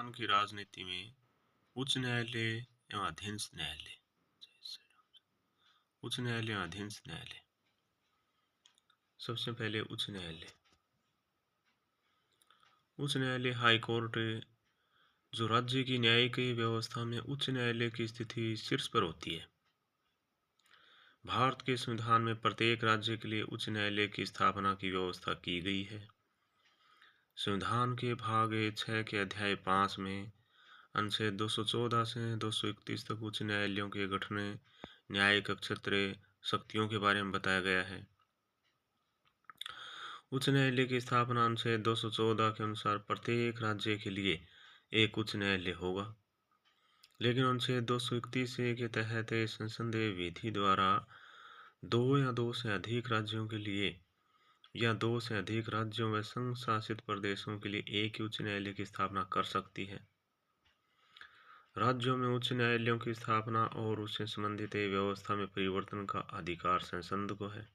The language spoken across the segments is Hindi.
संविधान की राजनीति में उच्च न्यायालय एवं अधीनस्थ न्यायालय, उच्च न्यायालय एवं अधीनस्थ न्यायालय। सबसे पहले उच्च न्यायालय। उच्च न्यायालय हाई कोर्ट जो राज्य की न्यायिक व्यवस्था में उच्च न्यायालय की स्थिति शीर्ष पर होती है। भारत के संविधान में प्रत्येक राज्य के लिए उच्च न्यायालय की स्थापना की व्यवस्था की गई है। संविधान के भाग 6 के अध्याय 5 में अनुच्छेद 214 से 231 तक उच्च न्यायालयों के गठन, न्यायिक क्षेत्र, शक्तियों के बारे में बताया गया है। उच्च न्यायालय की स्थापना अनुच्छेद 214 के अनुसार प्रत्येक राज्य के लिए एक उच्च न्यायालय होगा, लेकिन अनुच्छेद 231 के तहत संसदीय विधि द्वारा दो या दो से अधिक राज्यों के लिए या दो से अधिक राज्यों व संघ शासित प्रदेशों के लिए एक ही उच्च न्यायालय की स्थापना कर सकती है। राज्यों में उच्च न्यायालयों की स्थापना और उससे संबंधित व्यवस्था में परिवर्तन का अधिकार संसद को है।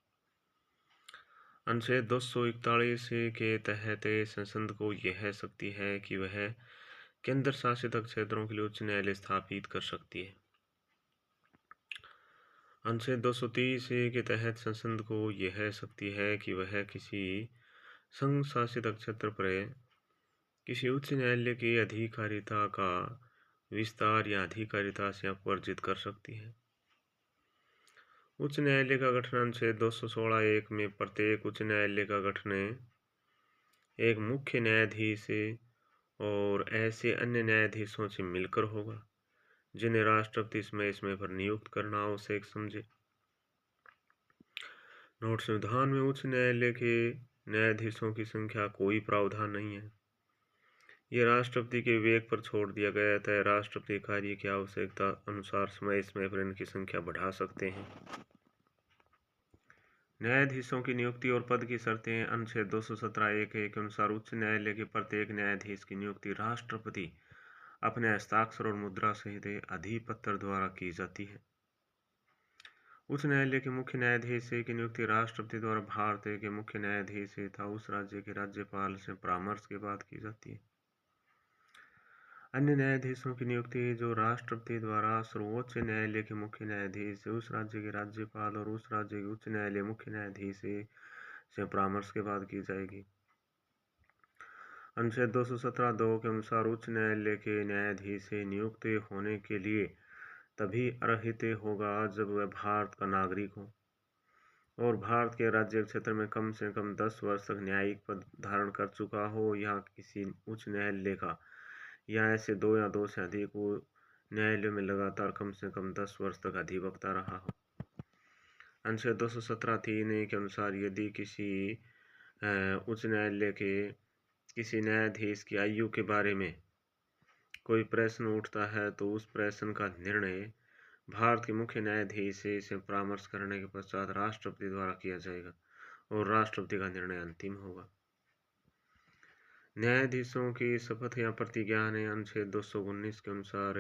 अनुच्छेद 241 के तहत संसद को यह शक्ति है कि वह केंद्र शासित क्षेत्रों के लिए उच्च न्यायालय स्थापित कर सकती है। अनुच्छेद 230 के तहत संसद को यह शक्ति है कि वह किसी संघ शासित क्षेत्र पर किसी उच्च न्यायालय की अधिकारिता का विस्तार या अधिकारिता से अपवर्जित कर सकती है। उच्च न्यायालय का गठन अनुच्छेद 216(1) में प्रत्येक उच्च न्यायालय का गठन एक मुख्य न्यायाधीश और ऐसे अन्य न्यायाधीशों से मिलकर होगा जिन्हें राष्ट्रपति समय पर नियुक्त करना आवश्यक समझे। नोट: संविधान में उच्च न्यायालय के न्यायाधीशों की संख्या कोई प्रावधान नहीं है। ये राष्ट्रपति के विवेक पर छोड़ दिया गया था। राष्ट्रपति कार्य की आवश्यकता अनुसार समय पर इनकी संख्या बढ़ा सकते हैं। न्यायाधीशों की नियुक्ति और पद की शर्तें अनुच्छेद 217(1) के अनुसार उच्च न्यायालय के प्रत्येक न्यायाधीश की नियुक्ति राष्ट्रपति अपने हस्ताक्षर और मुद्रा सहित अधिपत्र द्वारा की जाती है। उच्च न्यायालय के मुख्य न्यायाधीश की नियुक्ति राष्ट्रपति द्वारा भारत के मुख्य न्यायाधीश तथा उस राज्य के राज्यपाल से परामर्श के बाद की जाती है। अन्य न्यायाधीशों की नियुक्ति जो राष्ट्रपति द्वारा सर्वोच्च न्यायालय के मुख्य न्यायाधीश, उस राज्य के राज्यपाल और उस राज्य के उच्च न्यायालय मुख्य न्यायाधीश से परामर्श के बाद की जाएगी। अनुच्छेद 217(2) के अनुसार उच्च न्यायालय के न्यायाधीश नियुक्त होने के लिए तभी अर्हित होगा जब वह भारत का नागरिक हो और भारत के राज्य क्षेत्र में कम से कम 10 वर्ष तक न्यायिक पद धारण कर चुका हो या किसी उच्च न्यायालय का या ऐसे दो या दो से अधिक न्यायालयों में लगातार कम से कम 10 वर्ष तक अधिवक्ता रहा हो। अनुच्छेद 217(3) के अनुसार यदि किसी उच्च न्यायालय के किसी न्यायाधीश की आयु के बारे में कोई प्रश्न उठता है तो उस प्रश्न का निर्णय भारत के मुख्य न्यायाधीश से परामर्श करने के पश्चात राष्ट्रपति द्वारा किया जाएगा और राष्ट्रपति का निर्णय अंतिम होगा। न्यायाधीशों की शपथ या प्रतिज्ञा ने अनुच्छेद 219 के अनुसार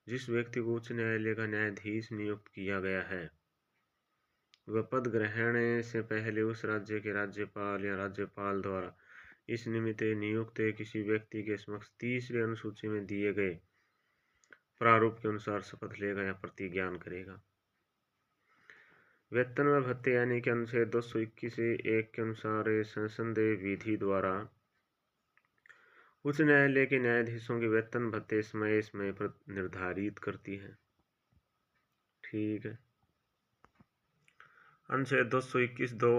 जिस व्यक्ति को उच्च न्यायालय का न्यायाधीश नियुक्त किया गया है वह पद ग्रहण से पहले उस राज्य के राज्यपाल या राज्यपाल द्वारा इस निमित्त नियुक्त किसी व्यक्ति के समक्ष तीसरी अनुसूची में दिए गए प्रारूप के अनुसार शपथ लेगा या प्रतिज्ञान करेगा। वेतन व भत्ते यानी कि अनुच्छेद 221(1) के अनुसार संसदीय विधि द्वारा उच्च न्यायालय के न्यायाधीशों के वेतन भत्ते समय पर निर्धारित करती है। ठीक है। अनुच्छेद 221(2)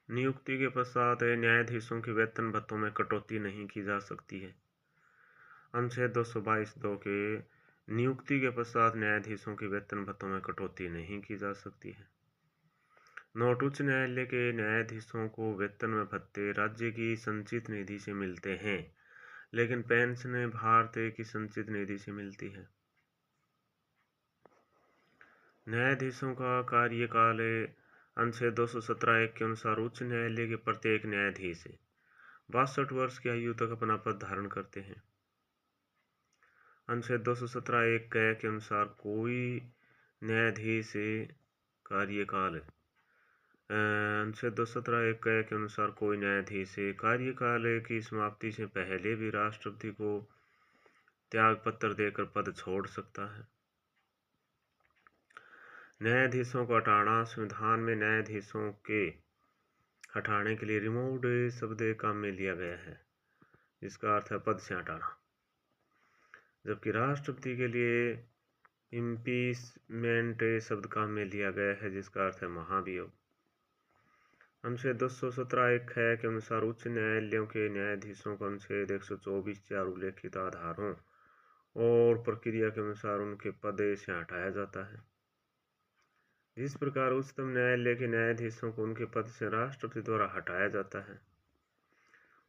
नियुक्ति के पश्चात न्यायाधीशों के वेतन भत्तों में कटौती नहीं की जा सकती है। अनुच्छेद 222(2) के नियुक्ति के पश्चात न्यायाधीशों के वेतन भत्तों में कटौती नहीं की जा सकती है। नोट: उच्च न्यायालय के न्यायाधीशों को वेतन व भत्ते राज्य की संचित निधि से मिलते हैं, लेकिन पेंशन भारत की संचित निधि से मिलती है। न्यायाधीशों का कार्यकाल अनुच्छेद 217(1) के अनुसार उच्च न्यायालय के प्रत्येक न्यायाधीश 62 वर्ष की आयु तक अपना पद धारण करते हैं। अनुच्छेद 217(1) के अनुसार कोई न्यायाधीश कार्यकाल अनुच्छेद 217(1) के अनुसार कोई न्यायाधीश कार्यकाल की समाप्ति से पहले भी राष्ट्रपति को त्याग पत्र देकर पद छोड़ सकता है। न्यायाधीशों को हटाना। संविधान में न्यायाधीशों के हटाने के लिए रिमूव्ड शब्द काम में लिया गया है, जिसका अर्थ है पद से हटाना, जबकि राष्ट्रपति के लिए इम्पीचमेंट शब्द काम में लिया गया है, जिसका अर्थ है महाभियोग। अनुच्छेद 217 ख के अनुसार उच्च न्यायालयों के न्यायाधीशों को अनुच्छेद 124 4 उल्लेखित आधारों और प्रक्रिया के अनुसार उनके पद से हटाया जाता है। जिस प्रकार उच्चतम न्यायालय के न्यायाधीशों को उनके पद से राष्ट्रपति द्वारा हटाया जाता है,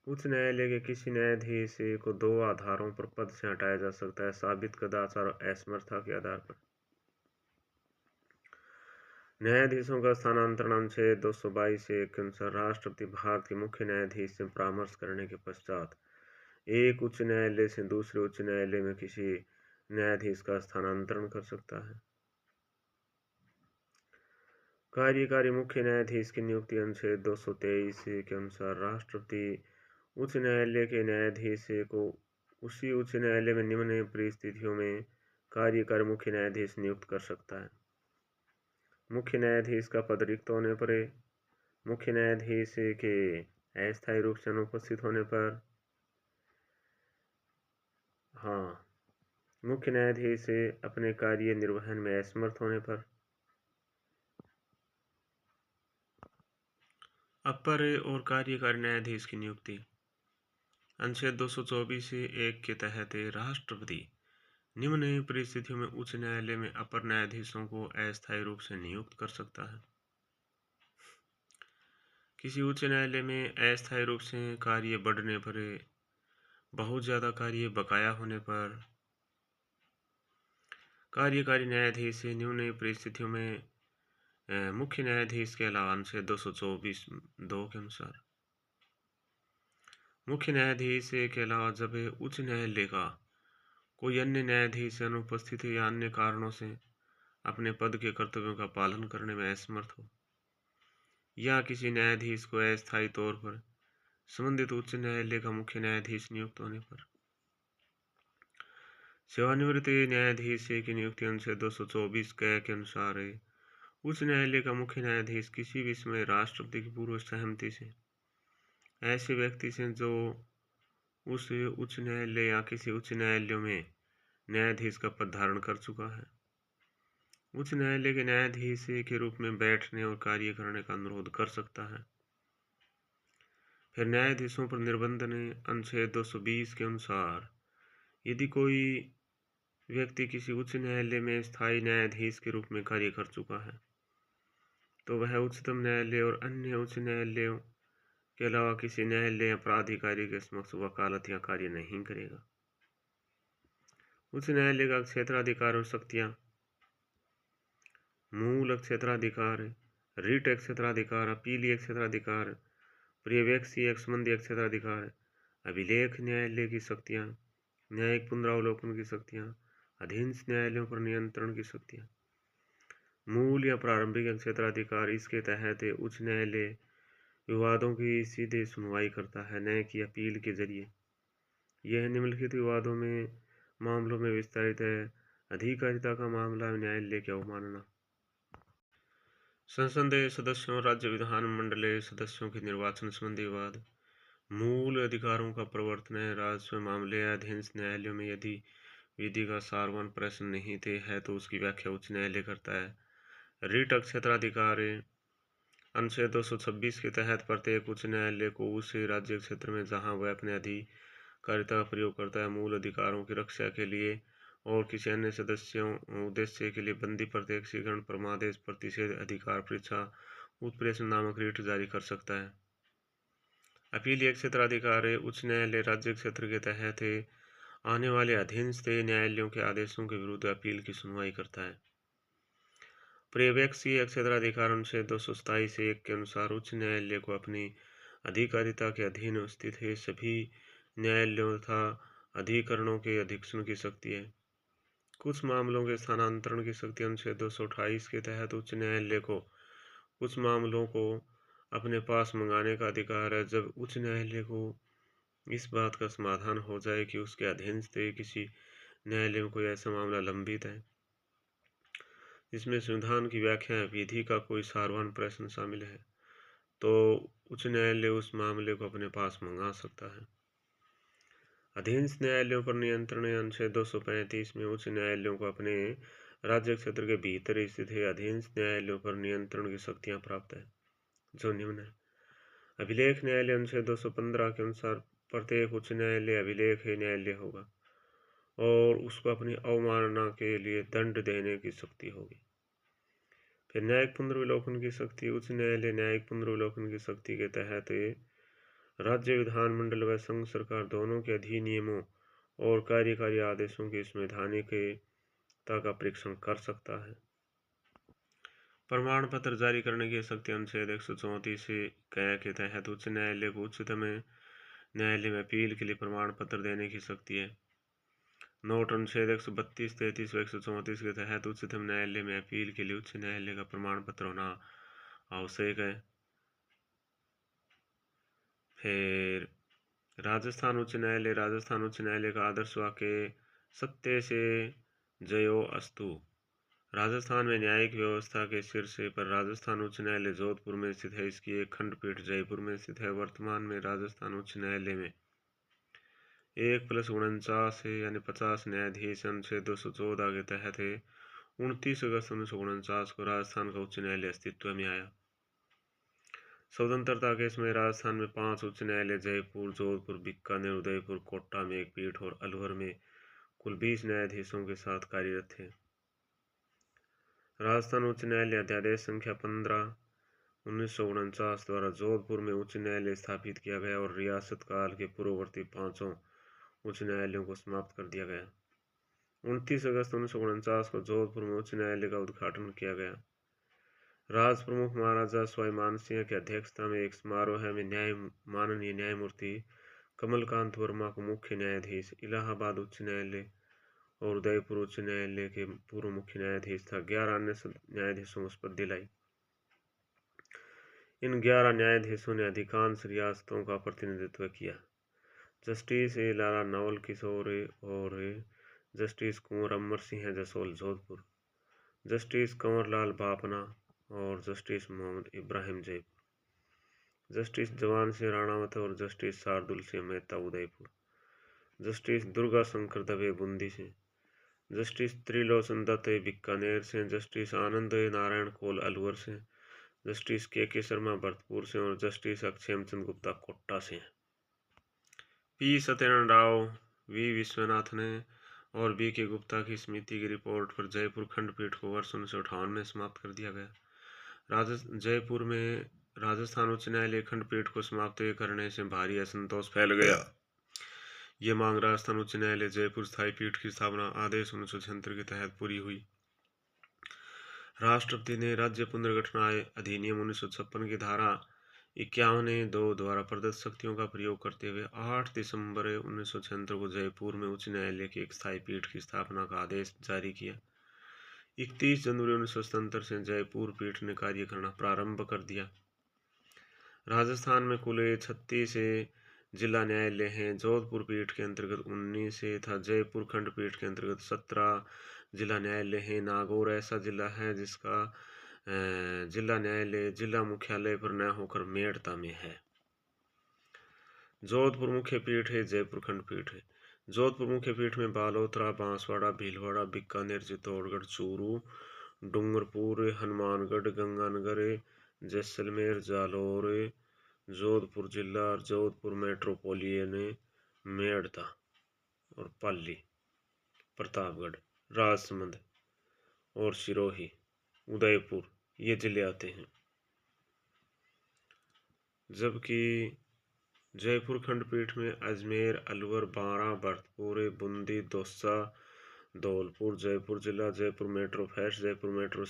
उच्च न्यायालय के किसी न्यायाधीश को 2 आधारों पर पद से हटाया जा सकता है: साबित कदाचार और असमर्थता के आधार पर। न्यायाधीशों का स्थानांतरण। अनुच्छेद 222 के अनुसार राष्ट्रपति भारत के मुख्य न्यायाधीश से परामर्श करने के पश्चात एक उच्च न्यायालय से दूसरे उच्च न्यायालय में किसी न्यायाधीश का स्थानांतरण कर सकता है। कार्यकारी मुख्य न्यायाधीश की नियुक्ति। अनुच्छेद 223 के अनुसार राष्ट्रपति उच्च न्यायालय के न्यायाधीश को उसी उच्च न्यायालय में निम्न परिस्थितियों में कार्यकारी मुख्य न्यायाधीश नियुक्त कर सकता है: मुख्य न्यायाधीश का पद रिक्त होने पर, मुख्य न्यायाधीश के अस्थायी रूप से अनुपस्थित होने पर, मुख्य न्यायाधीश अपने कार्य निर्वहन में असमर्थ होने पर। अपर और कार्यकारी न्यायाधीश की नियुक्ति। अनुच्छेद 224 1 के तहत राष्ट्रपति निम्न परिस्थितियों में उच्च न्यायालय में अपर न्यायाधीशों को अस्थायी रूप से नियुक्त कर सकता है: किसी उच्च न्यायालय में अस्थायी रूप से कार्य बढ़ने पर, बहुत ज़्यादा कार्य बकाया होने पर। कार्यकारी न्यायाधीश निम्न परिस्थितियों में मुख्य न्यायाधीश के अलावा अनुच्छेद 224 2 के अनुसार मुख्य न्यायाधीश के अलावा जब उच्च न्यायालय का कोई अन्य न्यायाधीश अनुपस्थित या अन्य कारणों से अपने पद के कर्तव्यों का पालन करने में असमर्थ हो, या किसी न्यायाधीश को अस्थायी तौर पर संबंधित उच्च न्यायालय का मुख्य न्यायाधीश नियुक्त होने पर। सेवानिवृत्त न्यायाधीश की नियुक्ति। अनुच्छेद 224 के अनुसार उच्च न्यायालय का मुख्य न्यायाधीश किसी भी समय राष्ट्रपति की पूर्व सहमति से ऐसे व्यक्ति से जो उस उच्च न्यायालय या किसी उच्च न्यायालयों में न्यायाधीश का पद धारण कर चुका है, उच्च न्यायालय के न्यायाधीश के रूप में बैठने और कार्य करने का अनुरोध कर सकता है। फिर न्यायाधीशों पर निर्बंधन। अनुच्छेद 220 के अनुसार यदि कोई व्यक्ति किसी उच्च न्यायालय में स्थायी न्यायाधीश के रूप में कार्य कर चुका है, तो वह उच्चतम न्यायालय और अन्य उच्च न्यायालयों के अलावा किसी न्यायालय या प्राधिकारी के समक्ष वकालत या कार्य नहीं करेगा। उच्च न्यायालय का क्षेत्राधिकार और शक्तियाँ। मूल क्षेत्राधिकार, रिट क्षेत्राधिकार, अपीलीय क्षेत्राधिकार, पर्यवेक्षी संबंधी क्षेत्राधिकार, अभिलेख न्यायालय की शक्तियाँ, न्यायिक पुनरावलोकन की शक्तियाँ, अधीनस्थ न्यायालयों पर नियंत्रण की शक्तियाँ। मूल या प्रारंभिक क्षेत्राधिकार। इसके तहत उच्च न्यायालय विवादों की सीधे सुनवाई करता है, न कि अपील के जरिए। यह निम्नलिखित विवादों में मामलों में विस्तारित है: अधिकारिता का मामला, न्यायालय की अवमानना, संसद सदस्यों, राज्य विधानमंडल सदस्यों के निर्वाचन संबंधी विवाद, मूल अधिकारों का प्रवर्तन, राजस्व मामले। अधीनस्थ न्यायालयों में यदि विधि का सारवान प्रश्न नहीं है तो उसकी व्याख्या उच्च न्यायालय करता है। रिट क्षेत्राधिकार। अनुच्छेद 226 के तहत प्रत्येक उच्च न्यायालय को उस राज्य क्षेत्र में जहां वह अपने अधिकारिता का प्रयोग करता है, मूल अधिकारों की रक्षा के लिए और किसी अन्य उद्देश्य के लिए बंदी, प्रत्यक्षीकरण, परमादेश, प्रतिषेध, अधिकार परीक्षा, उत्प्रेषण नामक रिट जारी कर सकता है। अपीलीय क्षेत्राधिकार। उच्च न्यायालय राज्य क्षेत्र के तहत आने वाले अधीनस्थ न्यायालयों के आदेशों के विरुद्ध अपील की सुनवाई करता है। पर्यवेक्षी क्षेत्राधिकार। अनुच्छेद 227 1 के अनुसार उच्च न्यायालय को अपनी अधिकारिता के अधीन स्थित सभी न्यायालयों तथा अधिकरणों के अधीक्षण की शक्ति है। कुछ मामलों के स्थानांतरण की शक्ति। अनुच्छेद 228 के तहत उच्च न्यायालय को कुछ मामलों को अपने पास मंगाने का अधिकार है। जब उच्च न्यायालय को इस बात का समाधान हो जाए कि उसके अधीनस्थ किसी न्यायालय में कोई ऐसा मामला लंबित है जिसमें संविधान की व्याख्या या विधि का कोई सार्वभौम प्रश्न शामिल है, तो उच्च न्यायालय उस मामले को अपने पास मंगा सकता है। अधीनस्थ न्यायालयों पर नियंत्रण अनुच्छेद 235 में उच्च न्यायालयों को अपने राज्य क्षेत्र के भीतर स्थित अधीनस्थ न्यायालयों पर नियंत्रण की शक्तियां प्राप्त है, जो निम्न है। अभिलेख न्यायालय अनुच्छेद 215 के अनुसार प्रत्येक उच्च न्यायालय अभिलेख न्यायालय होगा और उसको अपनी अवमानना के लिए दंड देने की शक्ति होगी। फिर न्यायिक पुनर्विलोकन की शक्ति। उच्च न्यायालय न्यायिक पुनर्विलोकन की शक्ति के तहत राज्य विधानमंडल व संघ सरकार दोनों के अधिनियमों और कार्यकारी आदेशों की संवैधानिकता का परीक्षण कर सकता है। प्रमाण पत्र जारी करने की शक्ति अनुच्छेद 134 के तहत उच्च न्यायालय को उच्चतम न्यायालय में अपील के लिए प्रमाण पत्र देने की शक्ति है। नोट अनुच्छेद 132, 33 व 134 के तहत उच्चतम न्यायालय में अपील के लिए उच्च न्यायालय का प्रमाण पत्र होना आवश्यक है। फिर राजस्थान उच्च न्यायालय का आदर्श वाक्य सत्य से जयो अस्तु। राजस्थान में न्यायिक व्यवस्था के शीर्षे पर राजस्थान उच्च न्यायालय जोधपुर में स्थित है। इसकी एक खंडपीठ जयपुर में स्थित है। वर्तमान में राजस्थान उच्च न्यायालय में 1+49 है, यानी 50 न्यायाधीश। अनुच्छेद 214 के तहत 29 अगस्त 1949 को राजस्थान का उच्च न्यायालय अस्तित्व में आया। स्वतंत्रता के समय राजस्थान में 5 उच्च न्यायालय जयपुर, जोधपुर, बीकानेर, उदयपुर, कोटा में एक पीठ और अलवर में कुल 20 न्यायाधीशों के साथ कार्यरत थे। राजस्थान उच्च न्यायालय अध्यादेश संख्या 15 1949 द्वारा जोधपुर में उच्च न्यायालय स्थापित किया गया और रियासत काल के पूर्ववर्ती 5 उच्च न्यायालयों को समाप्त कर दिया गया। 29 अगस्त 1949 को जोधपुर में उच्च न्यायालय का उद्घाटन किया गया। राज प्रमुख महाराजा सवाई मानसिंह की अध्यक्षता में एक समारोह में माननीय न्यायमूर्ति कमलकांत वर्मा को मुख्य न्यायाधीश, इलाहाबाद उच्च न्यायालय और उदयपुर उच्च न्यायालय के पूर्व मुख्य न्यायाधीश था 11 अन्य न्यायाधीशों को शपथ दिलाई। इन 11 न्यायाधीशों ने अधिकांश रियासतों का प्रतिनिधित्व किया। जस्टिस लाला नवल किशोर और जस्टिस कुंवर अमर सिंह जसोल जोधपुर, जस्टिस कंवरलाल बापना और जस्टिस मोहम्मद इब्राहिम जयपुर, जस्टिस जवान सिंह राणावत और जस्टिस शार्दुल सिंह मेहता उदयपुर, जस्टिस दुर्गा शंकर दवे बूंदी से, जस्टिस त्रिलोचन दत्त बीकानेर से, जस्टिस आनंद नारायण कोल अलवर से, जस्टिस के शर्मा भरतपुर से और जस्टिस अक्षयचंद गुप्ता कोटा से। पी सत्यनारायण राव, वी विश्वनाथन और बी के गुप्ता की समिति की रिपोर्ट पर जयपुर खंडपीठ को वर्ष 1958 में समाप्त कर दिया गया। जयपुर में राजस्थान उच्च न्यायालय खंडपीठ को समाप्त करने से भारी असंतोष फैल गया। ये मांग राजस्थान उच्च न्यायालय जयपुर स्थायी पीठ की स्थापना आदेश 1976 के तहत पूरी हुई। राष्ट्रपति ने राज्य पुनर्गठन अधिनियम 1956 की धारा 51(2) द्वारा प्रदत्त शक्तियों का प्रयोग करते हुए 8 दिसंबर 1976 को जयपुर में उच्च न्यायालय की एक स्थायी पीठ की स्थापना का आदेश जारी किया। 31 जनवरी 1977 से जयपुर पीठ ने कार्य करना प्रारंभ कर दिया। राजस्थान में कुल 36 जिला न्यायालय हैं। जोधपुर पीठ के अंतर्गत 19 तथा जयपुर खंडपीठ के अंतर्गत 17 जिला न्यायालय हैं। नागौर ऐसा जिला है जिसका जिला न्यायालय जिला मुख्यालय पर न होकर मेड़ता में है। जोधपुर मुख्य पीठ है, जयपुर खंडपीठ है। जोधपुर मुख्य पीठ में बालोतरा, बांसवाड़ा, भीलवाड़ा, बीकानेर, चित्तौड़गढ़, चूरू, डूंगरपुर, हनुमानगढ़, गंगानगर, जैसलमेर, जालौर, जोधपुर जिला और जोधपुर मेट्रोपोलियन, मेड़ता और पाली, प्रतापगढ़, राजसमंद और सिरोही, उदयपुर ये जिले आते हैं। जबकि जयपुर खंडपीठ में अजमेर, अलवर, बारां, भरतपुर, बूंदी, दौसा, धौलपुर, जयपुर जिला, Jaipur metro first, Jaipur metro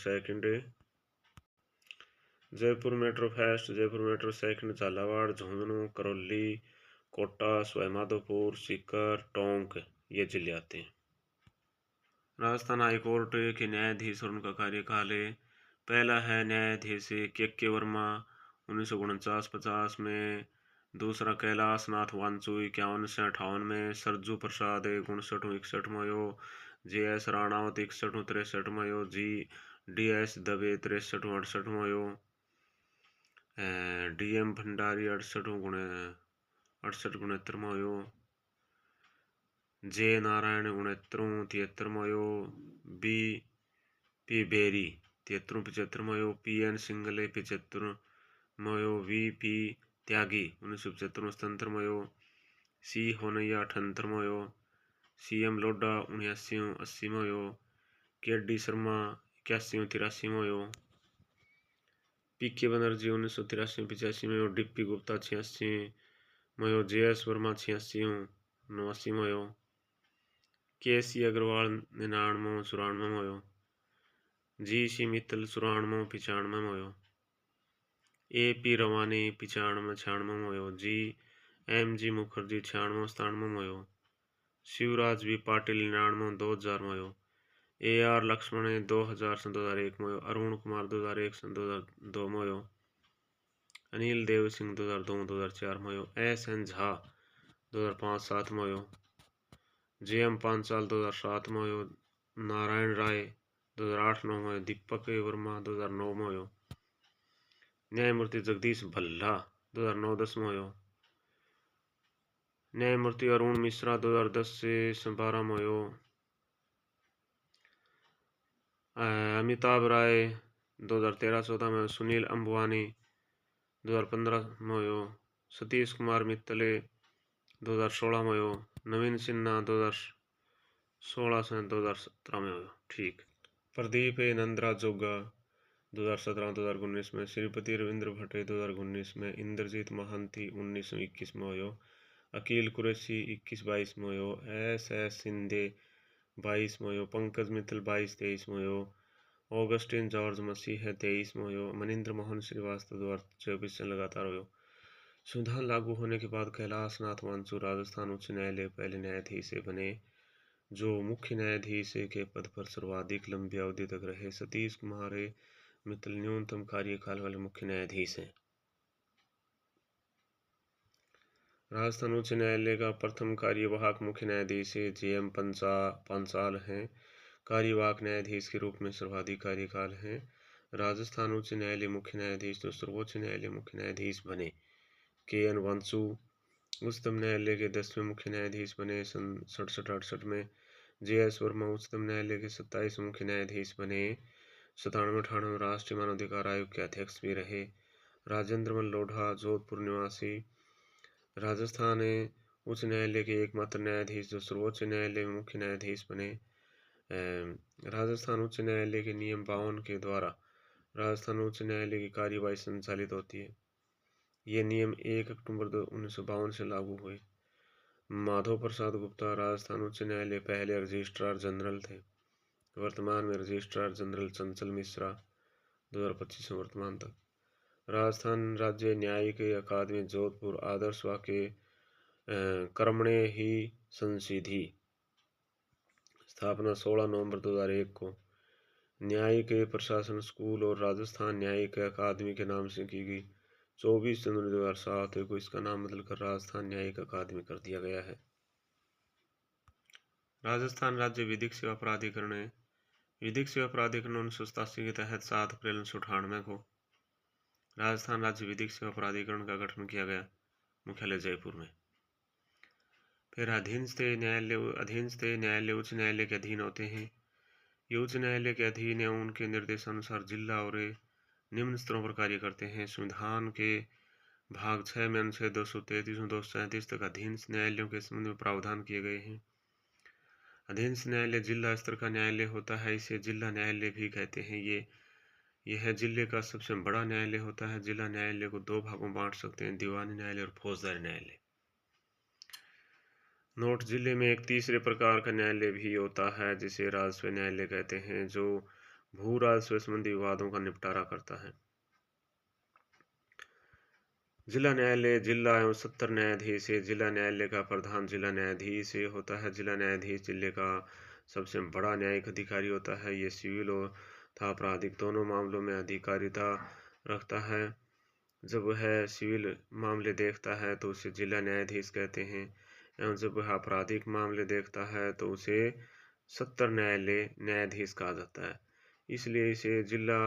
second, Jhalawar, Jhunjhunu, Karauli, Kota, Sawai Madhopur, Sikar, Tonk ये जिले आते हैं। राजस्थान हाईकोर्ट के न्यायाधीश और उनका कार्यकाल पहला है न्यायाधीश के वर्मा 1949-50 में दूसरा कैलाश नाथ वांचू 51 से 58 में, सरजू प्रसाद 59 61 में, JS राणावत 61 63 में, DS दवे 63 68 में, DM भंडारी 68 69 में, J नारायण 69 73 में, BP बेरी 73 75 में, PN सिंगले 75 में, VP त्यागी 1975 77 में, C होनैया 78 में, CM लोडा 79 80 में, KD शर्मा 81 83 में, PK बनर्जी 1983 85 में, DP गुप्ता 86 में, JS वर्मा 86 89 में, KC अग्रवाल 99 94 में, GC मित्तल 94 95 में, AP रवानी 95 96 में, MG मुखर्जी 96 97 में, शिवराज V पाटिल 99 2000 में, AR लक्ष्मण 2000 से 2001 में, अरुण कुमार 2001 से 2002 में, अनिल देव सिंह 2002 2004 में, SN झा 2005 7 में, JM पांचाल 2007 में, नारायण राय 2008 9 में, दीपक वर्मा 2009 में, न्यायमूर्ति जगदीश भल्ला 2009 10 में, न्यायमूर्ति अरुण मिश्रा 2010 से 12 में, अमिताभ राय 2013-14 में, सुनील अंबवानी 2015 में, सतीश कुमार मित्तले 2016 में, नवीन सिन्हा 2016 से 2017 में। ठीक। प्रदीप नंदरा जोगा 2017-2019 में, श्रीपति रविंद्र भट्टे 2019 में, इंद्रजीत महांती 1921 में, अकील कुरैशी 21-22 में, SS सिंधे 22 में, पंकज मित्तल 22-23 में, ऑगस्टिन जॉर्ज मसीह 23 में, मनिंद्र मोहन श्रीवास्तव 2024 से लगातार हो। संविधान लागू होने के बाद कैलाश नाथ वांचू राजस्थान उच्च न्यायालय पहले न्यायाधीश बने, जो मुख्य न्यायाधीश के पद पर सर्वाधिक लंबी अवधि तक रहे। सतीश कुमार मित्तल न्यूनतम कार्यकाल वाले मुख्य न्यायाधीश हैं। राजस्थान उच्च न्यायालय का प्रथम कार्यवाहक मुख्य न्यायाधीश JM पंचाल हैं। कार्यवाहक न्यायाधीश के रूप में सर्वाधिक कार्यकाल हैं। राजस्थान उच्च न्यायालय मुख्य न्यायाधीश तो सर्वोच्च न्यायालय मुख्य न्यायाधीश बने KN वांचू। उच्चतम न्यायालय के 10वें मुख्य न्यायाधीश बने सन 67-68 में। JS वर्मा उच्चतम न्यायालय के 27 मुख्य न्यायाधीश बने। 97-98 में राष्ट्रीय मानवाधिकार आयोग के अध्यक्ष भी रहे। राजेंद्र मल लोढ़ा जोधपुर निवासी राजस्थान उच्च न्यायालय के एकमात्र न्यायाधीश जो सर्वोच्च न्यायालय में मुख्य न्यायाधीश बने। राजस्थान उच्च न्यायालय के नियम 52 के द्वारा राजस्थान उच्च न्यायालय की कार्यवाही संचालित होती है। ये नियम 1 अक्टूबर 1952 से लागू हुए। माधव प्रसाद गुप्ता राजस्थान उच्च न्यायालय पहले रजिस्ट्रार जनरल थे। वर्तमान में रजिस्ट्रार जनरल चंचल मिश्रा 2025 से वर्तमान तक। राजस्थान राज्य न्यायिक अकादमी जोधपुर आदर्श वाक्य कर्मणे ही संसिधि स्थापना 16 नवंबर 2001 को। न्यायिक प्रशासन स्कूल और राजस्थान न्यायिक अकादमी के नाम से की गई। 24 जनवरी 2007 को इसका नाम बदलकर राजस्थान न्यायिक अकादमी कर दिया गया है। राजस्थान राज्य विधिक सेवा प्राधिकरण विधिक सेवा प्राधिकरण 1987 के तहत 7 अप्रैल 1998 को राजस्थान राज्य विधिक सेवा प्राधिकरण का गठन किया गया। मुख्यालय जयपुर में। फिर अधीनस्थ न्यायालय उच्च न्यायालय के अधीन होते हैं। ये उच्च न्यायालय के अधीन एवं उनके निर्देशानुसार जिला और निम्न स्तरों पर कार्य करते हैं। संविधान के भाग 6 में अनुच्छेद 233 और 237 तक अधीनस्थ न्यायालयों के संबंध में प्रावधान किए गए हैं। अधीनस्थ न्यायालय जिला स्तर का न्यायालय होता है, इसे जिला न्यायालय भी कहते हैं। यह जिले का सबसे बड़ा न्यायालय होता है। जिला न्यायालय को 2 भागों में बांट सकते हैं, दीवानी न्यायालय और फौजदारी न्यायालय। नोट, जिले में एक तीसरे प्रकार का न्यायालय भी होता है जिसे राजस्व न्यायालय कहते हैं, जो भू राजस्व संबंधी विवादों का निपटारा करता है। जिला न्यायालय जिला एवं 70 न्यायाधीश है। जिला न्यायालय का प्रधान जिला न्यायाधीश होता है। जिला न्यायाधीश जिले का सबसे बड़ा न्यायिक अधिकारी होता है। ये सिविल और आपराधिक दोनों मामलों में अधिकारिता रखता है। जब वह सिविल मामले देखता है तो उसे जिला न्यायाधीश कहते हैं, एवं जब वह आपराधिक मामले देखता है तो उसे सत्र न्यायाधीश कहा जाता है। इसलिए इसे जिला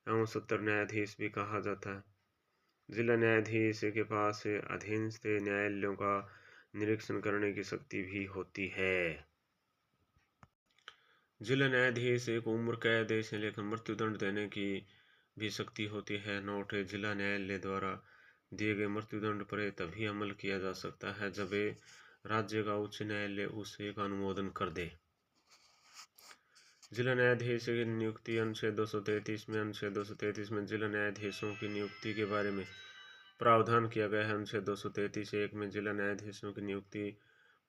एवं सत्र न्यायाधीश भी कहा जाता है। जिला न्यायाधीश के पास अधीनस्थ न्यायालयों का निरीक्षण करने की शक्ति भी होती है। जिला न्यायाधीश एक उम्र कैद से लेकर मृत्युदंड देने की भी शक्ति होती है। नोट: जिला न्यायालय द्वारा दिए गए मृत्युदंड पर तभी अमल किया जा सकता है जब राज्य का उच्च न्यायालय उसे का अनुमोदन कर दे। जिला न्यायाधीश की नियुक्ति अनुच्छेद 233 में जिला न्यायाधीशों की नियुक्ति के बारे में प्रावधान किया गया है। अनुच्छेद 233(1) में जिला न्यायाधीशों की नियुक्ति,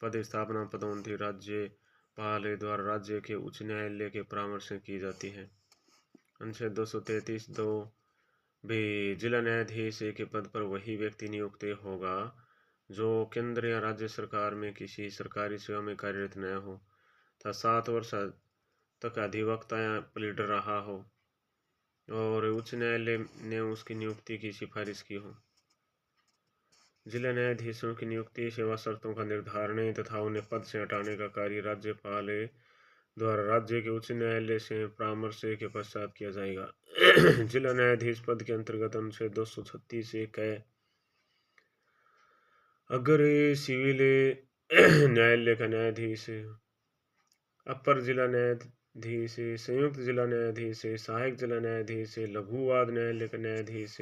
पदस्थापना, पदोन्नति राज्यपाल द्वारा राज्य के उच्च न्यायालय के परामर्श से की जाती है। अनुच्छेद 233(2) भी जिला न्यायाधीश के पद पर वही व्यक्ति नियुक्त होगा जो केंद्र या राज्य सरकार में किसी सरकारी सेवा में कार्यरत न हो तथा 7 वर्ष तक अधिवक्ता या प्लीडर रहा हो और उच्च न्यायालय ने उसकी नियुक्ति की सिफारिश की हो। जिला न्यायाधीशों की नियुक्ति, सेवा शर्तों का निर्धारण तथा उन्हें पद से हटाने का कार्य राज्यपाल द्वारा राज्य के उच्च न्यायालय से परामर्श के पश्चात किया जाएगा। जिला न्यायाधीश पद के अंतर्गत अनुच्छेद 236(1) है। अगर सिविल न्यायालय का न्यायाधीश, अपर जिला न्यायाधीश, संयुक्त जिला न्यायाधीश, सहायक जिला न्यायाधीश, लघु वाद न्यायालय का न्यायाधीश,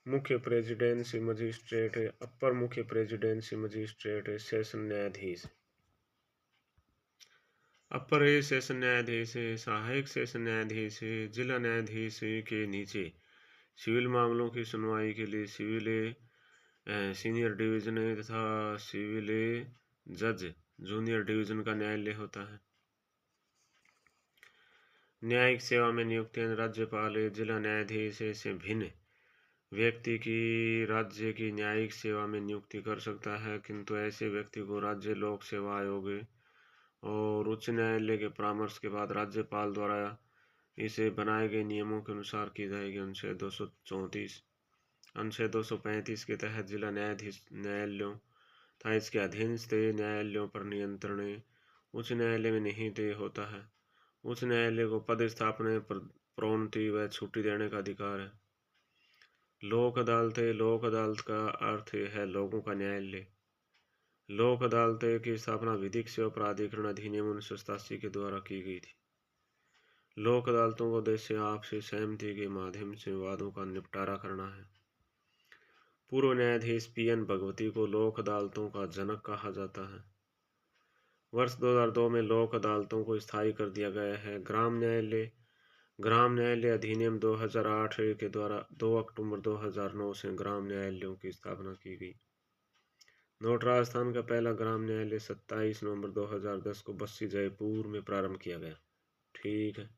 मुख्य प्रेसिडेंसी मजिस्ट्रेट, अपर मुख्य प्रेसिडेंसी मजिस्ट्रेट, सेशन न्यायाधीश, अपर सेशन न्यायाधीश, सहायक सेशन न्यायाधीश, जिला न्यायाधीश के नीचे सिविल मामलों की सुनवाई के लिए सिविल सीनियर डिवीजन तथा सिविल जज जूनियर डिवीजन का न्यायालय होता है। न्यायिक सेवा में नियुक्ति राज्यपाल जिला न्यायाधीश से भिन्न व्यक्ति की राज्य की न्यायिक सेवा में नियुक्ति कर सकता है, किंतु ऐसे व्यक्ति को राज्य लोक सेवा आयोग और उच्च न्यायालय के परामर्श के बाद राज्यपाल द्वारा इसे बनाए गए नियमों के अनुसार की जाएगी। अनुच्छेद 234, अनुच्छेद 235 के तहत जिला न्यायालयों तथा इसके अधीनस्थ न्यायालयों पर नियंत्रण उच्च न्यायालय में निहित होता है। उच्च न्यायालय को पदस्थापना, प्रोन्नति व छुट्टी देने का अधिकार है। लोक अदालत का अर्थ है लोगों का न्यायालय। लोक अदालत की स्थापना विधिक सेवा प्राधिकरण अधिनियम 1987 के द्वारा की गई थी। लोक अदालतों का उद्देश्य आपसी सहमति के माध्यम से वादों का निपटारा करना है। पूर्व न्यायाधीश PN भगवती को लोक अदालतों का जनक कहा जाता है। वर्ष 2002 में लोक अदालतों को स्थायी कर दिया गया है। ग्राम न्यायालय अधिनियम 2008 के द्वारा 2 अक्टूबर 2009 से ग्राम न्यायालयों की स्थापना की गई। नोट: राजस्थान का पहला ग्राम न्यायालय 27 नवंबर 2010 को बस्सी जयपुर में प्रारंभ किया गया। ठीक है।